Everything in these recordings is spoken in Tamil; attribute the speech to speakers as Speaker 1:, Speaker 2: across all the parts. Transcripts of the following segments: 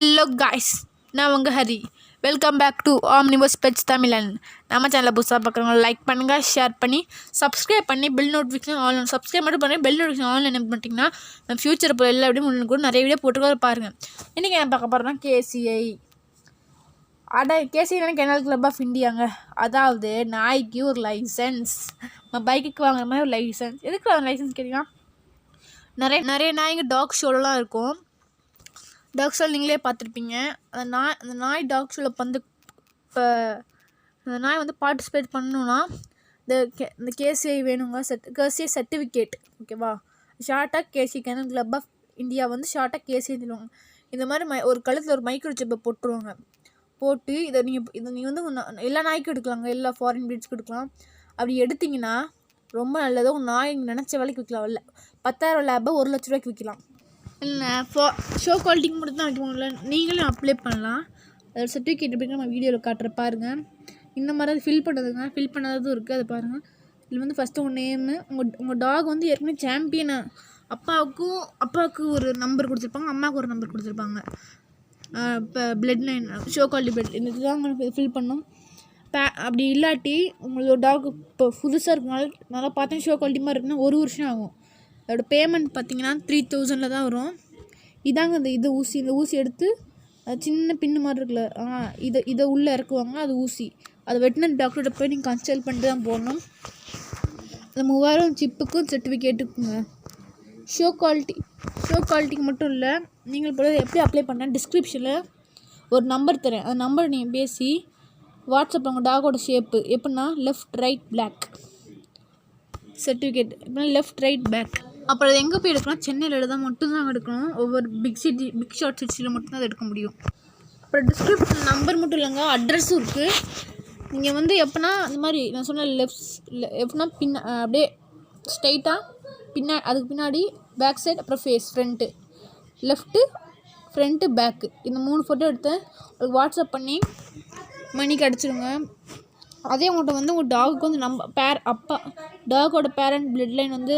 Speaker 1: Hello guys, நான் உங்கள் Hari. Welcome back to Omniverse Pets Tamizhan. நம்ம சேனலில் புதுசாக பார்க்குறவங்க லைக் பண்ணுங்கள், ஷேர் பண்ணி சப்ஸ்கிரைப் பண்ணி பெல் நோட்டிஃபிகேஷன் ஆன்லைன் சப்ஸ்கிரைப் மட்டும் பண்ணி பெல் நோட்டிஃபிகேஷன் ஆன்லைன் என்ன பண்ணிட்டீங்கன்னா நம்ம ஃபியூச்சர் இப்போ எல்லா வீடியோ முன்னு கூட நிறைய வீடியோ போட்டுக்கோ பாருங்கள். இன்றைக்கி என்ன பார்க்க போகிறோம்னா KCI. KCI kennel club of இந்தியாங்க. அதாவது நாய்க்கு ஒரு லைசன்ஸ், நம்ம பைக்குக்கு வாங்குற மாதிரி ஒரு லைசன்ஸ். எதுக்கு வாங்க லைசன்ஸ் கேட்டிங்கன்னா நிறைய நாய்ங்க டாக் ஷோலலாம் இருக்கும். டாக் ஷோவில் நீங்களே பார்த்துருப்பீங்க. அந்த நாய் டாக் ஷோவில் வந்து இப்போ அந்த நாய் வந்து பார்ட்டிசிபேட் பண்ணணுன்னா இந்த கேசிஐ வேணுங்க. கேசிஐ சர்டிஃபிகேட், ஓகேவா? ஷார்ட்டாக கேசி கெனல் கிளப் ஆஃப் இந்தியா வந்து ஷார்ட்டாக கேசிஐ சொல்லுவாங்க. இந்த மாதிரி ஒரு கழுத்தில் ஒரு மைக்ரோ சிப்பை போட்டுருவாங்க. போட்டு இதை நீங்கள் வந்து எல்லா நாய்க்கும் எடுக்கலாங்க, எல்லா ஃபாரின் ப்ரீட்ஸ்க்கும் எடுக்கலாம். அப்படி எடுத்திங்கன்னா ரொம்ப நல்லது. உங்கள் நாய் நினச்ச வேலைக்கு விற்கலாம். இல்லை 10,000 லேபை 1 லட்ச ரூபாய்க்கு விற்கலாம். இல்லை ஷோ குவாலிட்டிக்கு மட்டும் தான் வைக்கணும்ல, நீங்களும் அப்ளை பண்ணலாம். அதோட சர்டிஃபிகேட் எப்படின்னு நம்ம வீடியோவில் காட்டுற பாருங்கள். இந்த மாதிரி அது ஃபில் பண்ணதுங்க, ஃபில் பண்ணதும் இருக்குது, அதை பாருங்கள். இதில் வந்து ஃபஸ்ட்டு உங்கள் நேமு, உங்கள் டாக் வந்து ஏற்கனவே சாம்பியனை அப்பாவுக்கு ஒரு நம்பர் கொடுத்துருப்பாங்க, அம்மாவுக்கு ஒரு நம்பர் கொடுத்துருப்பாங்க. இப்போ blood line, show quality blood இந்த இதுதான் ஃபில் பண்ணணும். அப்படி இல்லாட்டி உங்களோட டாக் இப்போ புதுசாக இருக்கனால நல்லா பார்த்தீங்கன்னா ஷோ குவாலிட்டி மாதிரி இருக்குன்னா 1 வருஷம் ஆகும். அதோட பேமெண்ட் பார்த்தீங்கன்னா 3000 தான் வரும். இதாங்க இந்த ஊசி எடுத்து சின்ன பின்னு மாதிரி இருக்குல்ல, இதை உள்ளே இறக்குவாங்க. அது ஊசி, அதை வெட்டினரி டாக்டர்கிட்ட போய் நீங்கள் கன்சல்ட் பண்ணிட்டு தான் போடணும். அந்த 3000 சிப்புக்கும் சர்டிஃபிகேட்டுக்குங்க. ஷோ குவாலிட்டிக்கு மட்டும் இல்லை, நீங்கள் இப்போ எப்படி அப்ளை பண்ண டிஸ்கிரிப்ஷனில் ஒரு நம்பர் தரேன். அந்த நம்பரை நீங்கள் பேசி வாட்ஸ்அப்பில் உங்கள் டாகோட ஷேப்பு எப்படின்னா லெஃப்ட் ரைட் பிளாக் சர்டிஃபிகேட், எப்படின்னா லெஃப்ட் ரைட் பேக். அப்புறம் அது எங்கே போய் எடுக்கணும்? சென்னையில் எடுத்தால் மட்டும்தான் எடுக்கணும். ஒவ்வொரு பிக் ஷார்ட் சிட்டியில் மட்டும்தான் அதை எடுக்க முடியும். அப்புறம் டிஸ்கிரிப்ஷன் நம்பர் மட்டும் இல்லைங்க, அட்ரஸும் இருக்குது. நீங்கள் வந்து எப்படின்னா இந்த மாதிரி நான் சொன்ன எப்படின்னா அப்படியே ஸ்ட்ரைட்டாக அதுக்கு பின்னாடி பேக் சைடு, அப்புறம் face front, left front back, இந்த 3 ஃபோட்டோ எடுத்து உங்களுக்கு வாட்ஸ்அப் பண்ணி மணிக்கு அடிச்சிடுங்க. அதே உங்கள்கிட்ட வந்து உங்கள் டாகுக்கு வந்து டாகோட பேரண்ட் பிளட் லைன் வந்து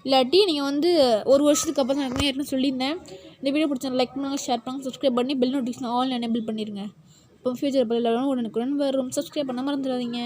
Speaker 1: இல்லாட்டி நீங்கள் வந்து 1 வருஷத்துக்கு அப்புறம் தான் ஏற்கனவே சொல்லியிருந்தேன். இந்த வீடியோ பிடிச்சா லைக் பண்ணுங்கள், ஷேர் பண்ணுங்கள், சப்ஸ்கிரைப் பண்ணி பெல் நோட்டிஃபிகேஷன் ஆல் எனேபிள் பண்ணிடுங்க. இப்போ ஃபியூச்சர் உடனுக்குடன் வரும். சப்ஸ்கிரைப் பண்ண மறந்துடாதீங்க.